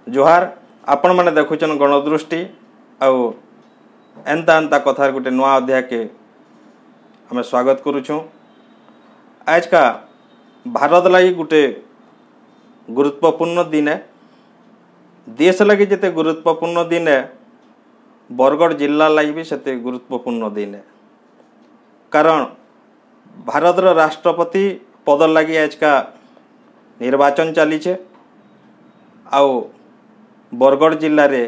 जोहार आपण मैंने देखुचन गणदृष्टि आउ एंता एंता कथार गोटे नुआ अध्याय के हमें स्वागत करुछूँ। आज का भारत लगी गोटे गुरुत्वपूर्ण दिन है। देश लगी जिते गुरुत्वपूर्ण दिन है, बरगढ़ जिला लगी भी सेते गुरुत्वपूर्ण दिन है। कारण भारत राष्ट्रपति पद लगी आज का निर्वाचन चली आउ बरगढ़ जिले रे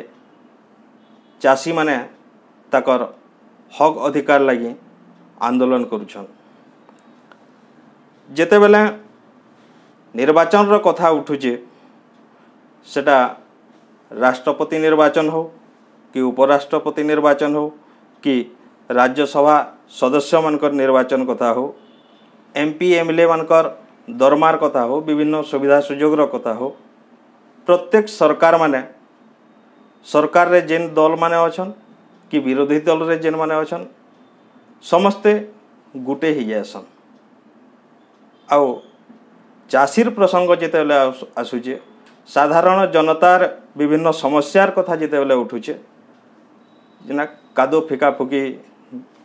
चाषी माने ताकर हक अधिकार लगी आंदोलन करुछन। जेते बेले निर्वाचन रो कथा उठुचे, सेटा राष्ट्रपति निर्वाचन हो कि उपराष्ट्रपति निर्वाचन हो कि राज्यसभा सदस्य मानकर निर्वाचन कथा हो, एमपी एमएलए मानकर दरमार कथा हो, विभिन्न सुविधा सुजोग रो कथा हो, प्रत्येक सरकार माने सरकार रे जेन दल माने अछन कि विरोधी दल रे जेन माने अछन समस्ते गुटे ही जासन। आउ चाषीर प्रसंग जेते बेले आसुचे, साधारण जनतार विभिन्न समस्यार कथा जेते बेले उठुचे, जेना कादो फिका फुकी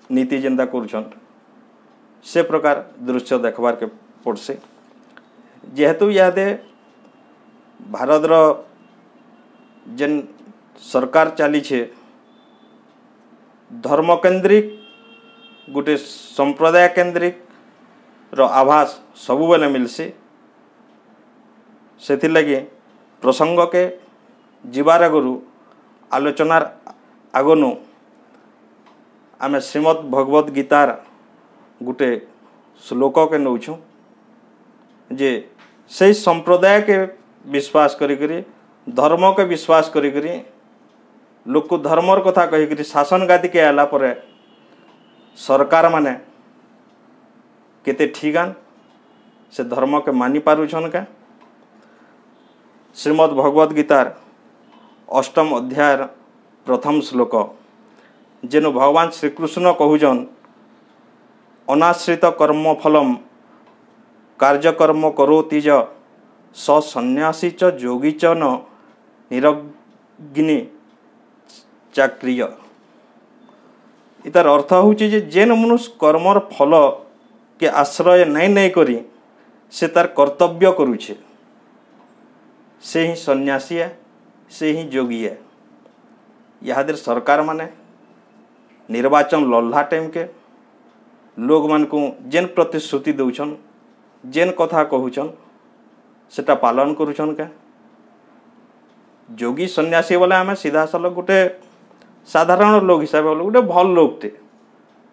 नीति जेनता करुछन से प्रकार दृश्य देखबार के पड़से। जेहेतु यादे भारत रो जेन सरकार चली छे धर्म केंद्रिक गोटे संप्रदाय केंद्रिक रो आभास सबु बेले मिलसी। सेथि लगी प्रसंग के जीवार आगु आलोचनार आगनु आमे श्रीमद् भगवत गीतार गोटे श्लोक के नौछू जे से संप्रदाय के विश्वास करी धर्म के विश्वास करी लोक को धर्मर कथा कहीकि शासन गादी के आला परे सरकार माने केते ठीकान से धर्म के मानी पारुछन का। श्रीमद् भगवत गीतार 8म अध्याय प्रथम श्लोक जेनु भगवान श्रीकृष्ण कहूजन अनाश्रित कर्म फलम कार्यकर्म करोति ज स सन्यासी च योगी च न निरग्नि चाक्रिय। इतार अर्थ होची जे जेन मनुष्य कर्मर फल के आश्रय नहीं नहीं करी से तार कर्तव्य करुछे, से ही सन्यासी है, से ही योगी है। याद सरकार माने निर्वाचन लल्हा टाइम के लोग मान को जेन प्रतिश्रुति दौछन, जेन कथा कहूछन सेटा पालन करुछन का। योगी सन्यासी बोले आम सीधा साल गोटे साधारण लोग हिसाब से गोटे भल लोगटे,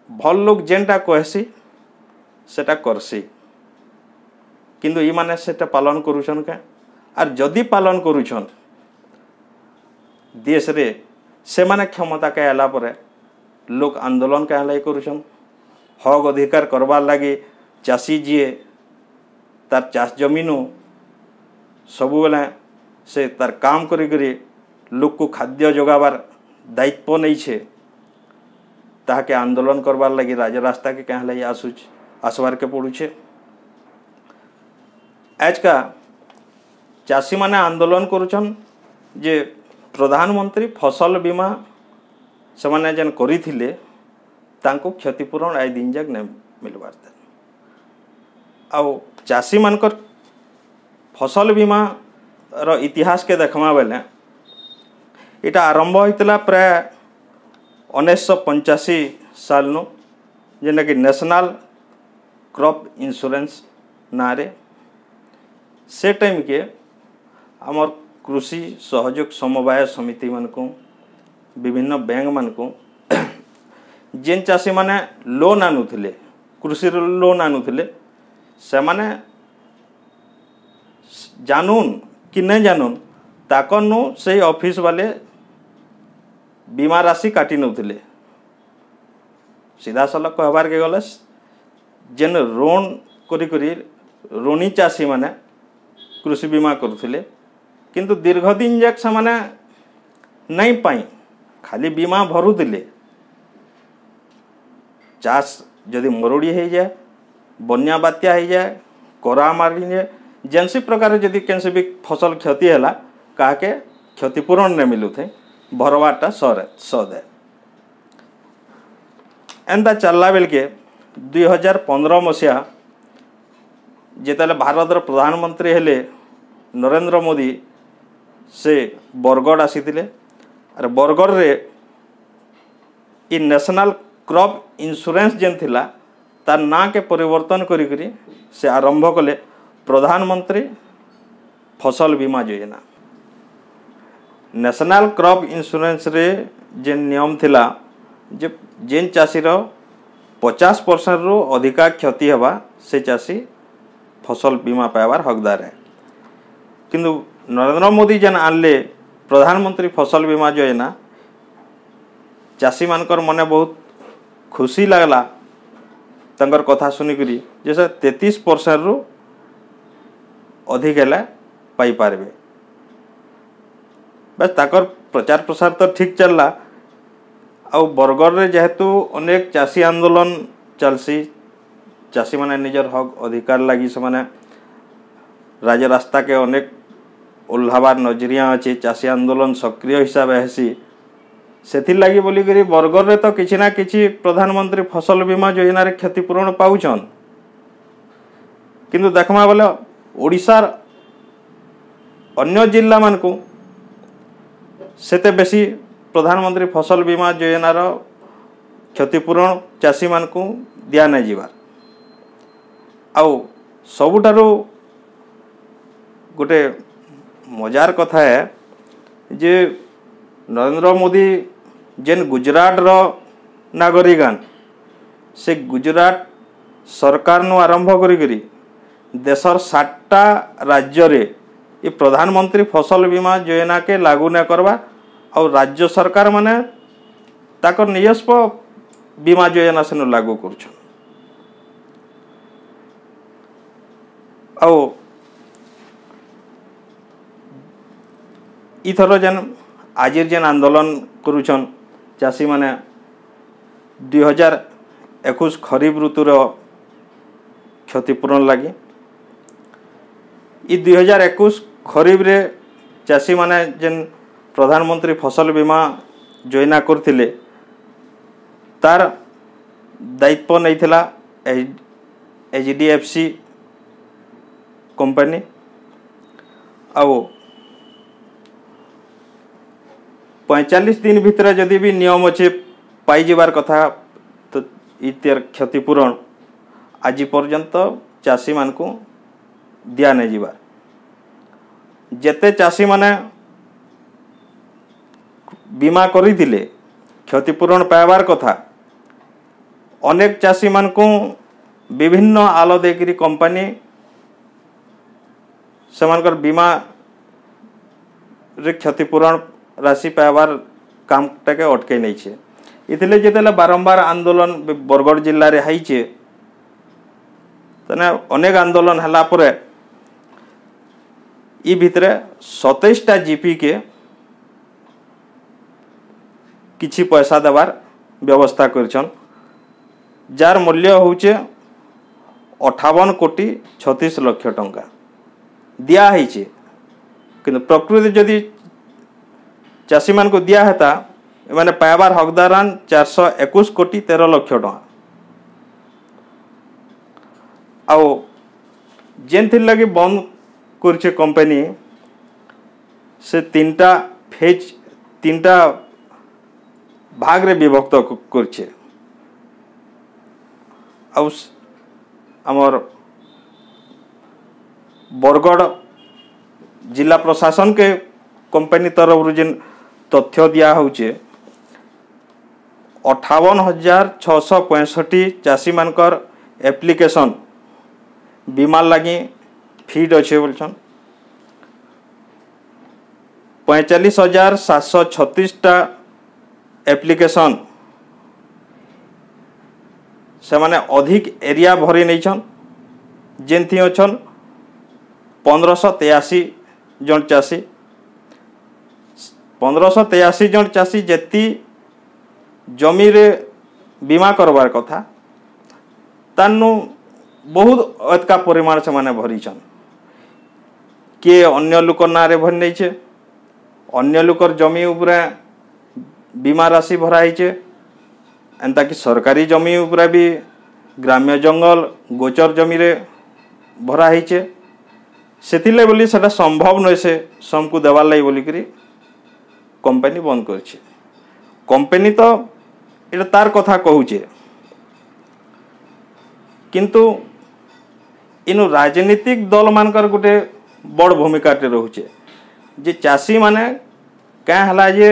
भल लोग जेनटा कहसी सेटा करसी, किंतु ये माने सेटा पालन करुछन का। आर जदि पालन करुछन देश रे से माने क्षमता के आला परे लोग आंदोलन के लाई करुछन। हक अधिकार करबार लगी चाषी जीए तार चाष जमीन सबु बेले से तार काम करी लोक को खाद्य जोगाबार दायित्व नहीं छे, ताके आंदोलन करबार लगी राजरास्ता के कहाँ लगी आसबार के पड़ुछे। आज का चाषी माने आंदोलन करुछन जे प्रधानमंत्री फसल बीमा से माने जेन करी थिले तांको क्षतिपूरण आय दिन जाक नहीं मिलबार था। आउ चाषी मानकर फसल बीमा रो इतिहास के देखमा बेले इटा आरंभ होता प्राय 1985 साल नु, जेना कि नेशनल क्रॉप इंश्योरेंस नारे से टाइम के आमर कृषि सहयोग समवाय समिति मान को विभिन्न बैंक मान को जेन चाषी माने लोन आनुथिले, कृषि लोन आनुथिले, से माने जानून कि नहीं जानून ताकनु से ऑफिस वाले बीमा राशि काटी नौथिले। सीधा साल कहबार के गले जेन ऋण करी ऋणी चाषी माने कृषि बीमा करुथिले, किंतु दीर्घ दिन जाक से माने नहीं पाई खाली बीमा भरुथिले। चाष जदि मरुड़ी हो जाए, बन्या बात्या हो जाए, करा मारी जाए, जेनसी प्रकार जदि कैसे भी फसल क्षति है काके क्षतिपूरण नहीं मिलू थे भरवाटा सदे एंता चलला बेल के 2015 मसीहा जिते भारतर प्रधानमंत्री हेले नरेंद्र मोदी से बरगढ़ आसीथिले और बरगढ़ रे इ नेशनल क्रॉप इंश्योरेंस जेन थिला तार ना के परिवर्तन करी से आरंभ कले प्रधानमंत्री फसल बीमा योजना। नेशनल क्रॉप इंश्योरेंस रे जेन नियम थिला जे जेन चाषीर 50% रु अधिका क्षति हेबा से चाषी फसल बीमा पाइबार हकदार है। किंतु नरेंद्र मोदी जेन आनले प्रधानमंत्री फसल बीमा योजना चाषी मानकर मने बहुत खुशी लगला तंकर कथा सुनिकरी जैसे 33% रु अधिक है पाई पारबे। बस ताकर प्रचार प्रसार तो ठीक चलला आउ बरगढ़ रे जेहेतु अनेक चाषी आंदोलन चलसी चाषी माने निजर हक अधिकार लगी से माने राजरास्ता के अनेक ओह्लाबार नजरिया अच्छे चाषी आंदोलन सक्रिय हिसाब हेसी से लगी बोलिकी बरगढ़ रे तो किसी ना किसी प्रधानमंत्री फसल बीमा योजना रे क्षतिपूरण पाउछन। किंतु देखमा बोले ओडिशार अन्य जिला मान को सेते बेसी प्रधानमंत्री फसल बीमा योजना रो क्षतिपूरण चाषी मान को दिया नहीं जीवार। आउ सबुठारु गोटे मजार कथा है जे नरेंद्र मोदी जेन गुजरात रो नागरिकान से गुजरात सरकार नु आरंभ करी देशर 7टा राज्य रे ये प्रधानमंत्री फसल बीमा योजना के लागू न करवा और राज्य सरकार माने ताकर निजस्व बीमा योजना से लागू कर इथर जेन आजिर जेन आंदोलन करुछन चाषी माने 2021 खरीफ ऋतुर क्षतिपूरण लगी इ 2021 खरीफ रे चाषी माने जेन प्रधानमंत्री फसल बीमा योजना करथिले तार दायित्व नहीं थिला HDFC कंपनी आउ 45 दिन भितर जदि भी नियम अच्छे पाई जीवार कथा तो इतर क्षतिपूरण आज पर्यंत चाषी मान को दिया नहीं जीवार। जेते चाषी माने बीमा करी दिले क्षतिपूरण पाइबार कथा अनेक चाषी मान को विभिन्न आलो देकरी कंपनी सेमानकर बीमा रे क्षतिपूरण राशि पाइबार काम टाके अटके नहीं छे। इथिले जेतेले बारंबार आंदोलन बरगढ़ जिल्ला रे हाइचे तने अनेक आंदोलन हला परे इ भितरे 27टा जीपी के किछि पैसा देवार व्यवस्था करछन जार मूल्य होचे 58 कोटी 36 लाख टंका दिया है। किंतु प्रकृति जदि चाषी मान को दिया हेता माने पाइबार हकदारान 421 कोटी 13 लाख टंका आउ जेन थिर लगी बंद करछे कंपनी से 3टा फेज 3टा भाग रे विभक्त करछे। आउ हमर बरगढ़ जिला प्रशासन के कंपनी तरफ जेन तथ्य दिया होचे 58,665 चाषी मानकर एप्लिकेशन बीमा लगी फीड अच्छे बोलछन 45,736टा एप्लिकेशन से माने अधिक एरिया भरी नहीं छन जेन थी अछन 1583 जन चाषी 1583 जन चाषी जेती जमी रे बीमा करवार कथा तानु बहुत अतका परिमाण से माने भरी छन किए अन्य लोक ना रे भरी नहीं छे अन्य लोकर जमी उपरे बीमा राशि भराइचे एंता कि सरकारी जमी उपरे भी ग्राम्य जंगल गोचर जमी रे भराइचे सेथिले बोली सेटा संभव नय से समकु देवार लाई बोली करी कंपनी बंद करछे। कंपनी तो एटा तार कथा कहूचे किंतु इनु राजनीतिक दल मानकर गोटे बड़ भूमिका टे रहुचे जे चाषी माने क्या हला जे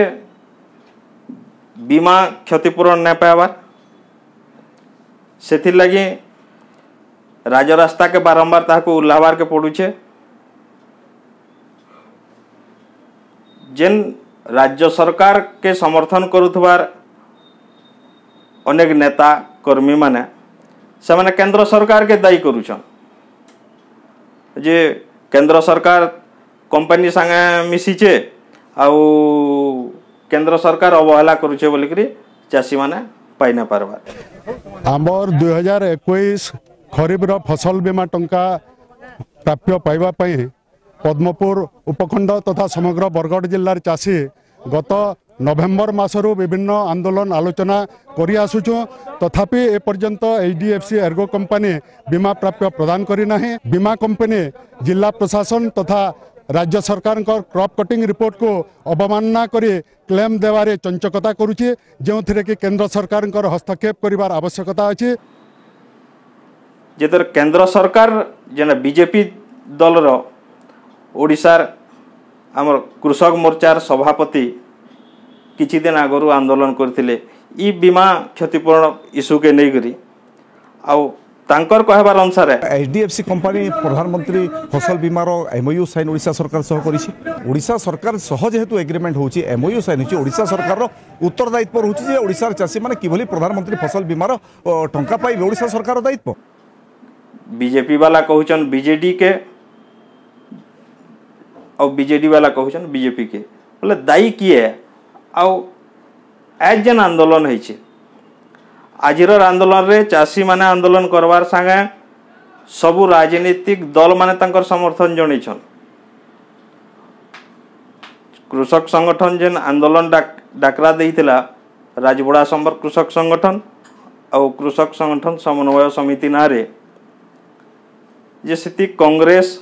बीमा क्षतिपूरण नहीं पाइबार से लगी राजरास्ता के बारंबार ताको उल्लाबार के पड़ुचे जेन राज्य सरकार के समर्थन करुथबार अनेक नेता कर्मी माने से माने केंद्र सरकार के दायी करुछन जे केंद्र सरकार कंपनी संगे मिशीचे आउ केंद्र सरकार अवहेला करुचे बोलिकरी चाषी माने पाई न पारबार। आमर 2021 खरीफ फसल बीमा टंका प्राप्य पाइबा पई पद्मपुर उपखंड तथा समग्र बरगढ़ जिल्लार चाषी गत नवेम्बर मासरू विभिन्न आंदोलन आलोचना करि आसुछु तथापि एपर्यंत एचडीएफसी एर्गो कंपनी बीमा प्राप्य प्रदान करि नाही। बीमा कंपनी जिला प्रशासन तथा राज्य सरकार क्रॉप कटिंग रिपोर्ट को अवमानना करी क्लेम देवारे चंचकता करुछि जो कि केंद्र सरकार हस्तक्षेप करिवार आवश्यकता अछि। जेतर केंद्र सरकार जेना बीजेपी दल रो ओडिशार आमर कृषक मोर्चार सभापति किछि दिन आगरू आंदोलन करथिले ई बीमा क्षतिपूरण इश्यू के नहीं करी आउ तांकर कहबार अनुसार एचडीएफसी कंपनी प्रधानमंत्री फसल बीमार एमओयू साइन ओडिशा सरकार सह करिछि। ओडिशा सरकार सह जेहेतु एग्रीमेंट होछि एमओयू साइन होछि ओडिशा सरकार उत्तरदायित्व रहउछि जे ओडिशार चाषी माने किभली प्रधानमंत्री फसल बीमार टंका पाइबे ओडिशा सरकार दायित्व। बीजेपी वाला कहउछन बीजेडी के और बीजेडी वाला कहउछन बीजेपी के बोले दायी किए आउ आज जन आंदोलन होइछे आजिर आंदोलन रे चाषी माने आंदोलन करवार संगे सबु राजनीतिक दल माने तांकर समर्थन जणैछन। कृषक संगठन जेन आंदोलन डाकरा देइथिला राजबड़ा संबर कृषक संगठन और कृषक संगठन समन्वय समिति नारे जे स्थिति कांग्रेस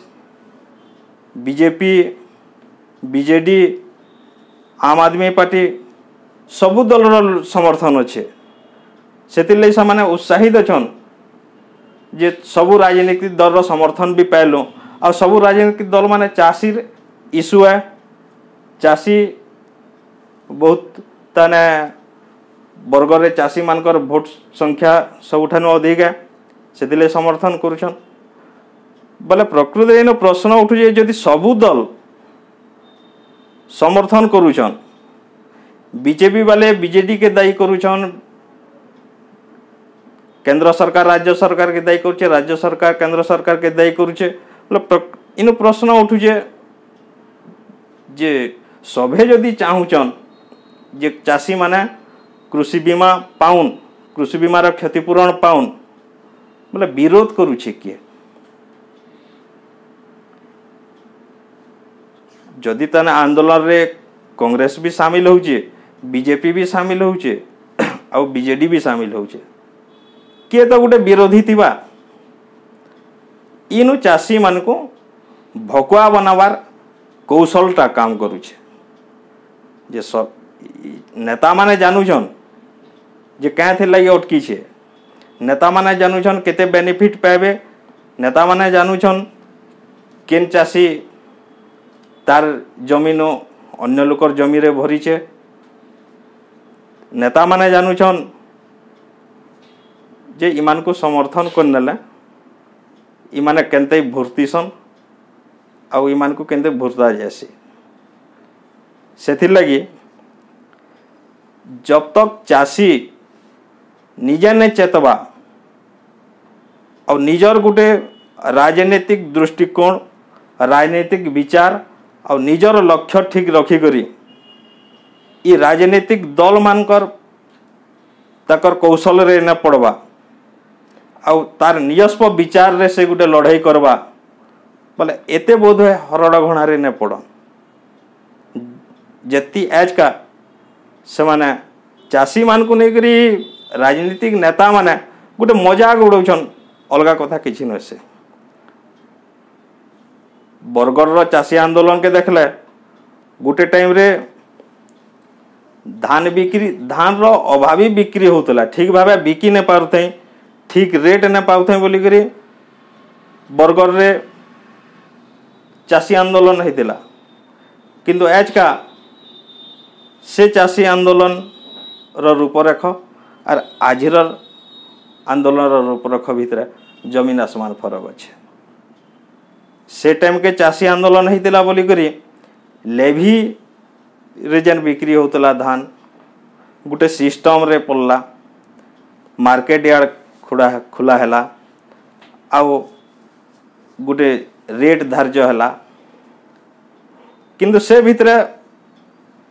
बीजेपी बीजेडी आम आदमी पार्टी सबु दल समर्थन अच्छे से माने उत्साहित अच्छन जे सबु राजनीतिक दल समर्थन भी पाइलु आ सबु राजनीतिक दल माने चाषी इश्यू है चाषी बहुत ताने बरगढ़ चाषी मानकर भोट संख्या सबुठानु अधिक है से समर्थन करुछन बोले प्रकृति इन प्रश्न उठुजे जदि सबु दल समर्थन करुछन बीजेपी वाले बीजेडी के दायी करुछन केंद्र सरकार राज्य सरकार के दायी करुचे राज्य सरकार केंद्र सरकार के दायी करुचे इन प्रश्न उठुचे जे सभे जदि चाहूचन जे चाषी माने कृषि बीमा पाउन कृषि बीमार क्षतिपूरण पाउन बोले विरोध करुचे किए जदि ताने आंदोलन रे कांग्रेस भी शामिल होचे बीजेपी भी शामिल होचे और बीजेडी भी शामिल होचे किए तो गोटे विरोधी थिबा इनु चाषी मान को भकुआ बनावार कौशलटा काम करुचे जे सब नेता माने जानूछन जे क्या थे लगे अटकी छे नेता माने जानूछन केते बेनिफिट पाइबे नेता माने जानूछन केन चाषी तार जमीन अन्य लोकर जमी रे भरीचे नेता माने जानूछन जे इमान को समर्थन करनेले इमाने केनते भर्तीसन आउ इमान को केनते भर्ता जासी सेथिर लगी जब तक चाषी निजे ने चेतवा और निजर गुटे राजनीतिक दृष्टिकोण राजनीतिक विचार और निजर लक्ष्य ठीक रखिकरी ई राजनीतिक दल मानकर ताकर कौशल रे न पड़वा आउ तार निजस्व विचार रे से गुटे लड़ाई करवा बोले एते बोध है हरड़ घणारे न पड़ जेती एज का से माने चाषी मान को लेकरी राजनीतिक नेता माने गोटे मजाक उड़ौछन अलगा कथा किसी नुहे से बरगढ़ चाषी आंदोलन के देखले गोटे टाइम रे धान रो अभावी बिक्री होतला ठीक भावे बिकी ने पारुथे ठीक रेट ने पाउथे बोली करी बरगढ़ रे चाषी आंदोलन होता किंतु आज का से चाषी आंदोलन रूपरेख और आजिर आंदोलन रूपरेख भितर जमीन आसमान फरक अच्छे से टाइम के चाषी आंदोलन होता बोली करी लेभी रीजन बिक्री होतला धान गोटे सिस्टम रे पड़ला मार्केट यार्ड खुला हैला आउ गोटे रेट धार्य हैला किंतु से भितर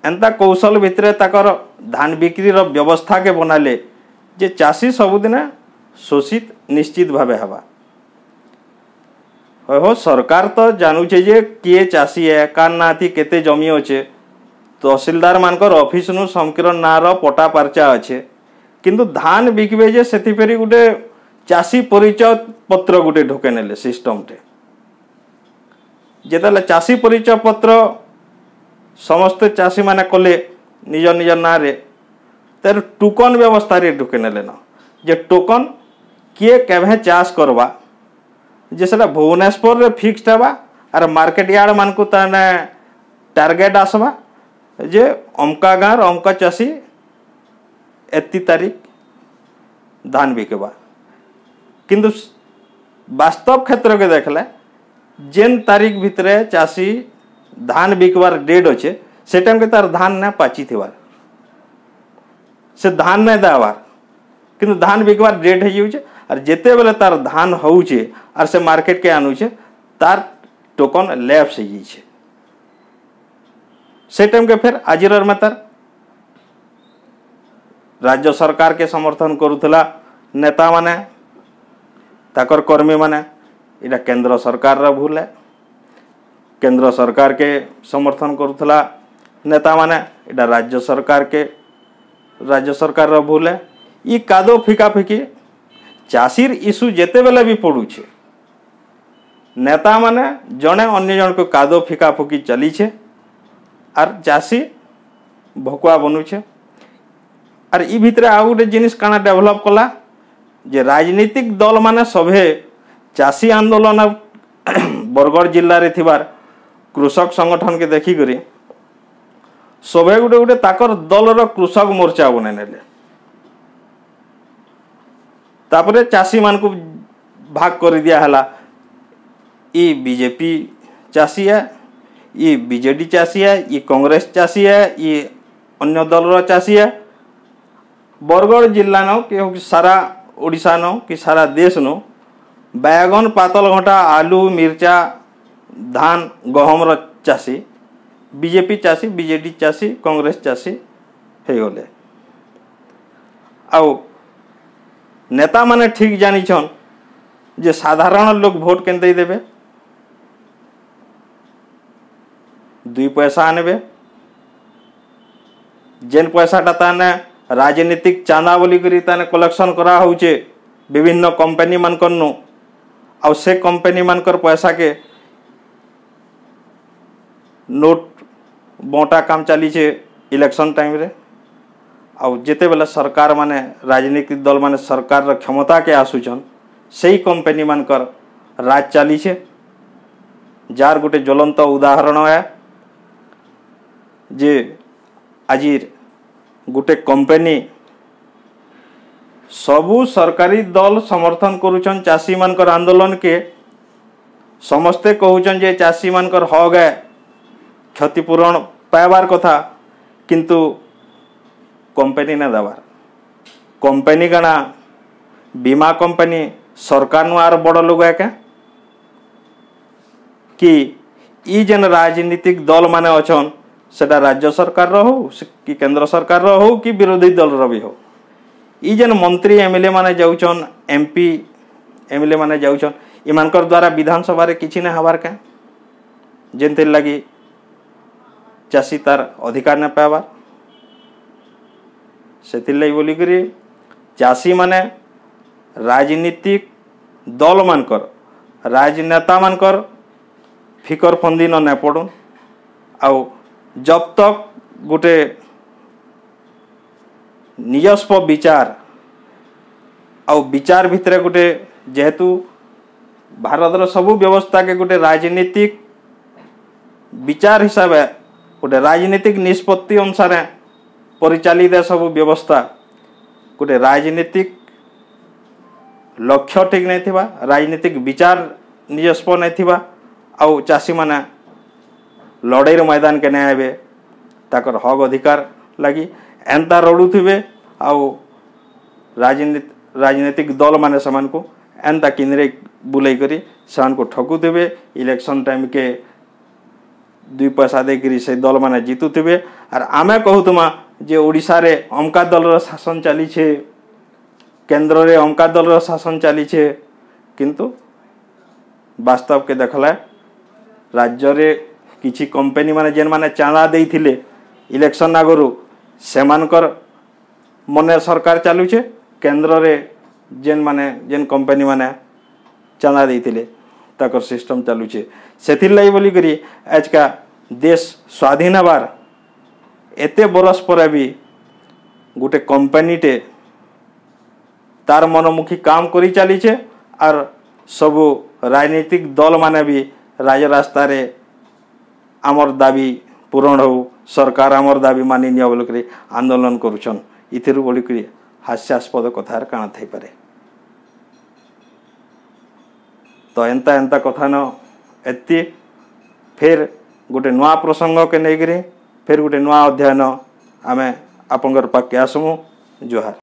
एंता कौशल भितर ताकर धान बिक्री रो व्यवस्था के बनाले जे चाषी सबुदिन शोषित निश्चित भावे हवा हो सरकार तो जानूचे जे किए चाषी है कार नाथी केते जमी अच्छे तहसीलदार मानकर ऑफिस नु संकीर्ण ना रो पटा पार्चा अच्छे किंतु धान बिकबे जे सेति फेरी गुटे चाषी परिचय पत्र गुटे ढोके नेले सिस्टम टे जेतले चाषी परिचय पत्र समस्त चाषी माने कले निज निज ना रे तर टोकन व्यवस्था रे ढोके नेले ना जे टोकन किए केभे चाष करवा जे सेटा भुवनेश्वर रे फिक्स्ड हवा और मार्केट यार्ड मान को ताने टारगेट आसवा जे अमका गाँव अमका चाषी एति तारीख धान बिकवा किंतु वास्तव क्षेत्र के देखले जेन तारीख भितर चाषी धान बिकवार डेट अच्छे से टाइम के तार धान ने पाची थिवार से धान नहीं दावार किंतु धान बिकवार डेट है और जेते बेले तार धान होउचे और से मार्केट के आनुचे तार टोकन लैप्स है से टाइम के फिर आजिर में तार राज्य सरकार के समर्थन करुला नेता माने ताकर कर्मी माने इटा केंद्र सरकार रा भूल है केंद्र सरकार के समर्थन करुला नेता माने इटा राज्य सरकार रा भूल है ये कादो फिका फिकी चाषीर इश्यू जेते बेले भी पड़ुछे नेता माने जने अन्य जन को कादो फिका फुकी चली छे और चाषी भकुआ बनुछे और ई भितरे आउ गोटे जिनिस काना डेवलप कला जे राजनीतिक दल माने सभे चाषी आंदोलन बरगढ़ जिल्ला रे थिबार कृषक संगठन के देखी करी सभे गोटे गोटे ताकर दल रो कृषक मोर्चा बने नेले तापरे चाषी मान को भाग कर दिया हला ई बीजेपी चाषी है ये बीजेडी चाषी है ये कांग्रेस चाषी है ये अन्य दल रो चाषी है बरगढ़ जिला नो कि सारा ओडिशा नो कि सारा देश नो बैगन पातल घंटा आलू मिर्चा धान गहम रो चाषी बीजेपी चाषी बीजेडी चाषी कांग्रेस चाषी हे गले आउ नेता माने ठीक जानी छन जे साधारण लोग वोट केन देबे 2 पैसा आनबे जेन पैसाटा ताने राजनीतिक चांदा बोली करी ताने कलेक्शन करा होचे विभिन्न कंपनी मानकर नु आ से कंपनी मानकर पैसा के नोट बोटा काम चली छे इलेक्शन टाइम रे आ जेते बेला सरकार माने राजनीतिक दल माने सरकार र क्षमता के आसुचन सही कंपनी मानकर राज चली छे जार गोटे ज्वलंत उदाहरण है जे आजिर गोटे कंपनी सबू सरकारी दल समर्थन करुचन चाषी मानकर आंदोलन के समस्ते कहउचन जे चाषी मानकर हक है क्षतिपूरण पाइबार कथा किंतु कंपनी ना दबार कंपनी गणा बीमा कंपनी सरकार नु आर बड़ लोग है क्या कि ई जेन राजनीतिक दल माने अछन सेटा राज्य सरकार रो हो कि केंद्र सरकार रो हो कि विरोधी दल रो भी हो ई जेन मंत्री एमएलए माने जाउचन एमपी एमएलए माने जाउचन इमानकर द्वारा विधानसभा रे किछि ने हबार के जेनते लगी चाषी तार अधिकार न पाइबार से बोलिकी चाषी माने राजनीतिक दल मानकर राजनेता मानकर फिकर फंदी न पड़न आउ जब तक गोटे निजस्व विचार आउ विचार भितर गोटे जेहेतु भारतर सबू व्यवस्था के गोटे राजनीतिक विचार हिसाब से गोटे राजनीतिक निष्पत्ति अनुसार परिचालित सब व्यवस्था गोटे राजनीतिक लक्ष्य ठीक नहीं थिबा राजनीतिक विचार निजस्व नहीं थिबा आउ चाषी माने लड़ाई मैदान के नहीं आवे ताकर हक अधिकार लगी एंता रड़ुथिबे आउ राजनीतिक दल माने समान को एंता किनरे बुलाई करी समान को ठकुथिबे इलेक्शन टाइम के 2 पैसा देकरी से दल माने जीतुथिबे आर आमे कहूतमा जे ओडिशा रे अमका दल शासन चली छे केंद्र रे अमका दल शासन चली छे किंतु वास्तव के देखला राज्य रे किछि कंपनी माने जेन माने चांदा देइथिले इलेक्शन आगरु सेमानकर मने सरकार चालू छे केंद्र रे जेन कंपनी माने चांदा देइथिले ताकर सिस्टम चालू छे सेथिर लाई बोली करी आज का देश स्वाधीन हबार एते बरस पर भी गोटे कंपनीटे तार मनमुखी काम करी चली छे और सबू राजनीतिक दल माने भी राजरास्ता रे आमर दाबी पूरण हो सरकार आमर दाबी मानि निया बोलिक आंदोलन करुछन इथिरु बोलिक हास्यास्पद कथार काण थाई पारे तो एंता एंता कथा न एति फिर गोटे नुआ प्रसंग के नहीं फिर गोटे नुआ अध्ययन आमे आपंकर पाके आसमु जुहार।